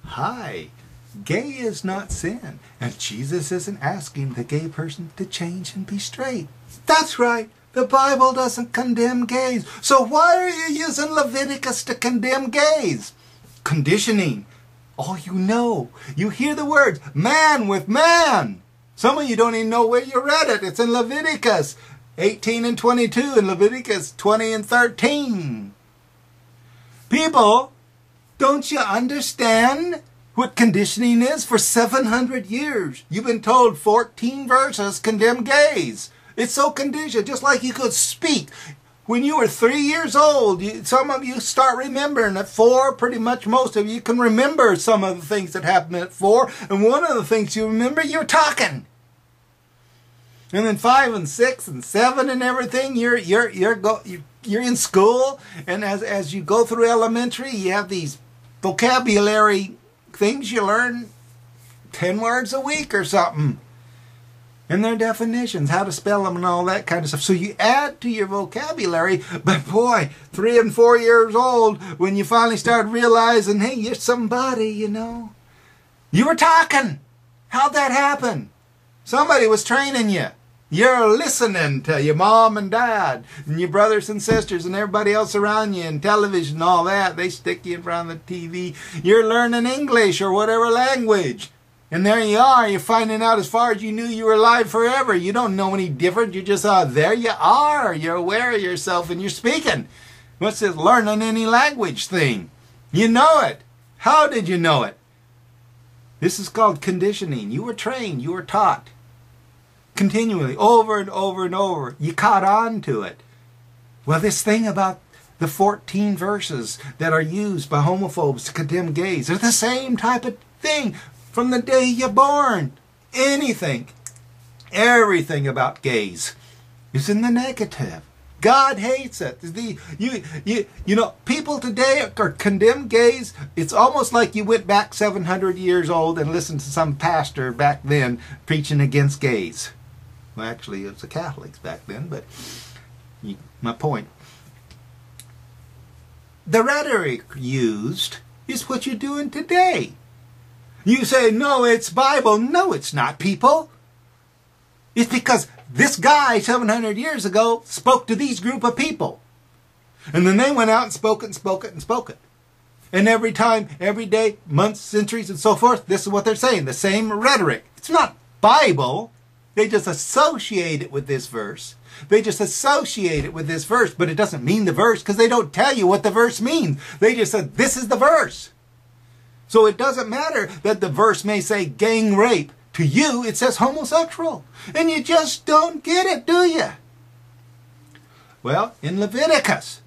Hi, gay is not sin, and Jesus isn't asking the gay person to change and be straight. That's right, the Bible doesn't condemn gays. So why are you using Leviticus to condemn gays? Conditioning. Oh, you know, you hear the words, man with man. Some of you don't even know where you read it. It's in Leviticus 18 and 22 and Leviticus 20 and 13. People, don't you understand what conditioning is? For 700 years, you've been told 14 verses condemn gays. It's so conditioned, just like you could speak. When you were 3 years old, some of you start remembering. At 4, pretty much most of you can remember some of the things that happened at 4. And one of the things you remember, you're talking. And then 5 and 6 and 7 and everything, you're in school. And as you go through elementary, you have these vocabulary things you learn, 10 words a week or something. And their definitions, how to spell them and all that kind of stuff. So you add to your vocabulary, but boy, 3 and 4 years old, when you finally start realizing, hey, you're somebody, you know. You were talking. How'd that happen? Somebody was training you. You're listening to your mom and dad and your brothers and sisters and everybody else around you and television and all that. They stick you in front of the TV. You're learning English or whatever language. And there you are, you're finding out as far as you knew you were alive forever. You don't know any different. You just, there you are. You're aware of yourself and you're speaking. What's this learning any language thing? You know it. How did you know it? This is called conditioning. You were trained. You were taught. Continually, over and over and over. You caught on to it. Well, this thing about the 14 verses that are used by homophobes to condemn gays, they're the same type of thing. From the day you're born, anything, everything about gays is in the negative. God hates it. You know, people today are condemn gays. It's almost like you went back 700 years old and listened to some pastor back then preaching against gays. Well, actually, it was the Catholics back then, but my point. The rhetoric used is what you're doing today. You say, no, it's Bible. No, it's not, people. It's because this guy 700 years ago spoke to these group of people. And then they went out and spoke it and spoke it and spoke it. And every time, every day, months, centuries, and so forth, this is what they're saying. The same rhetoric. It's not Bible. They just associate it with this verse. They just associate it with this verse. But it doesn't mean the verse because they don't tell you what the verse means. They just said, this is the verse. So it doesn't matter that the verse may say gang rape. To you, it says homosexual. And you just don't get it, do you? Well, in Leviticus,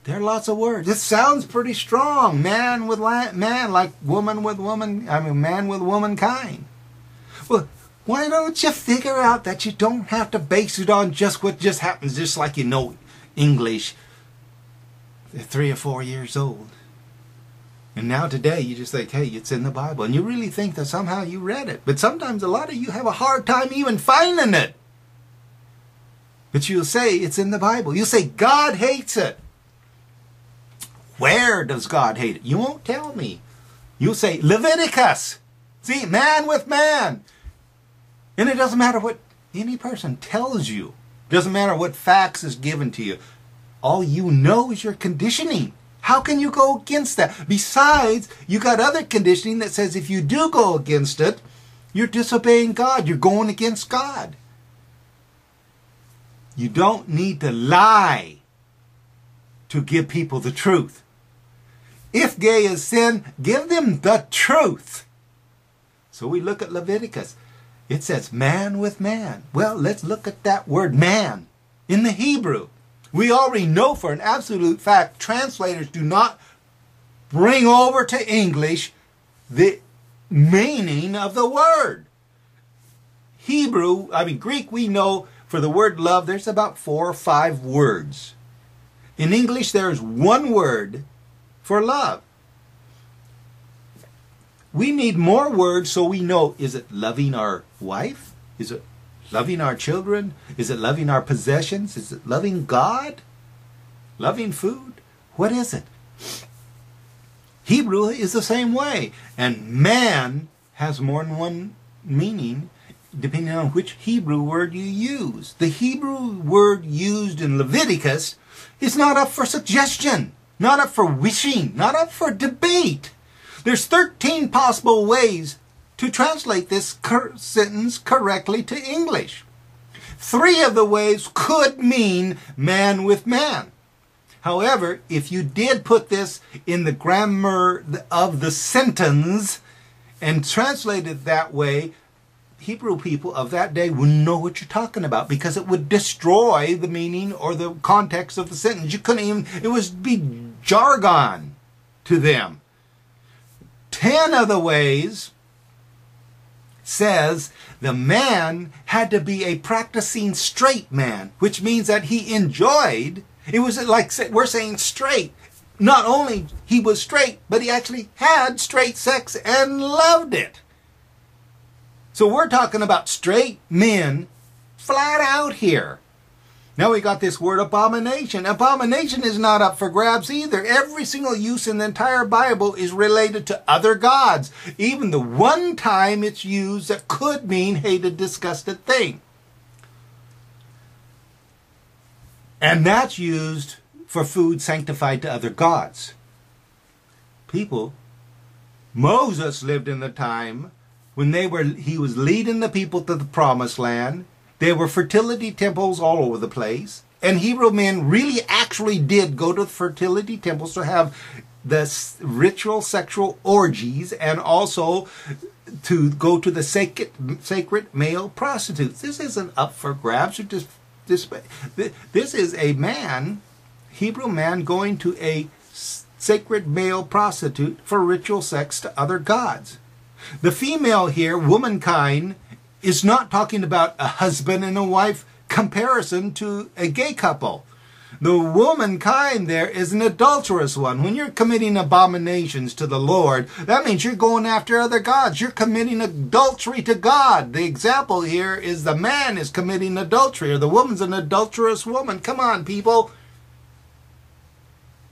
there are lots of words. It sounds pretty strong. Man with man, like woman with woman, man with womankind. Well, why don't you figure out that you don't have to base it on just what just happens, just like you know English at 3 or 4 years old. And now today you just think, hey, it's in the Bible. And you really think that somehow you read it. But sometimes a lot of you have a hard time even finding it. But you'll say it's in the Bible. You'll say God hates it. Where does God hate it? You won't tell me. You'll say Leviticus. See, man with man. And it doesn't matter what any person tells you. It doesn't matter what facts is given to you. All you know is your conditioning. How can you go against that? Besides, you got other conditioning that says if you do go against it, you're disobeying God. You're going against God. You don't need to lie to give people the truth. If gay is sin, give them the truth. So we look at Leviticus. It says man with man. Well, let's look at that word man in the Hebrew. We already know for an absolute fact, translators do not bring over to English the meaning of the word. Greek, we know for the word love, there's about 4 or 5 words. In English, there's one word for love. We need more words so we know, is it loving our wife? Is it loving our children? Is it loving our possessions? Is it loving God? Loving food? What is it? Hebrew is the same way. And man has more than one meaning depending on which Hebrew word you use. The Hebrew word used in Leviticus is not up for suggestion, not up for wishing, not up for debate. There's 13 possible ways to translate this sentence correctly to English. 3 of the ways could mean man with man. However, if you did put this in the grammar of the sentence and translate it that way, Hebrew people of that day wouldn't know what you're talking about because it would destroy the meaning or the context of the sentence. You couldn't even, it would be jargon to them. 10 of the ways says the man had to be a practicing straight man, which means that he enjoyed, it was like we're saying straight. Not only he was straight, but he actually had straight sex and loved it. So we're talking about straight men flat out here. Now we got this word abomination. Abomination is not up for grabs either. Every single use in the entire Bible is related to other gods. Even the one time it's used that could mean hated, disgusted thing. And that's used for food sanctified to other gods. Moses lived in the time when he was leading the people to the promised land. There were fertility temples all over the place. And Hebrew men really actually did go to the fertility temples to have the ritual sexual orgies and also to go to the sacred male prostitutes. This isn't up for grabs. This is a man, Hebrew man, going to a sacred male prostitute for ritual sex to other gods. The female here, womankind, is not talking about a husband and a wife comparison to a gay couple. The womankind there is an adulterous one. When you're committing abominations to the Lord, that means you're going after other gods. You're committing adultery to God. The example here is the man is committing adultery, or the woman's an adulterous woman. Come on, people.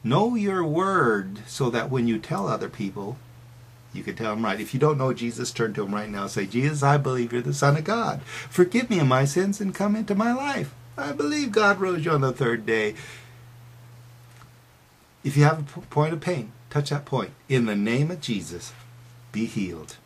Know your word so that when you tell other people, you can tell them right. If you don't know Jesus, turn to him right now. Say, Jesus, I believe you're the Son of God. Forgive me of my sins and come into my life. I believe God rose you on the 3rd day. If you have a point of pain, touch that point. In the name of Jesus, be healed.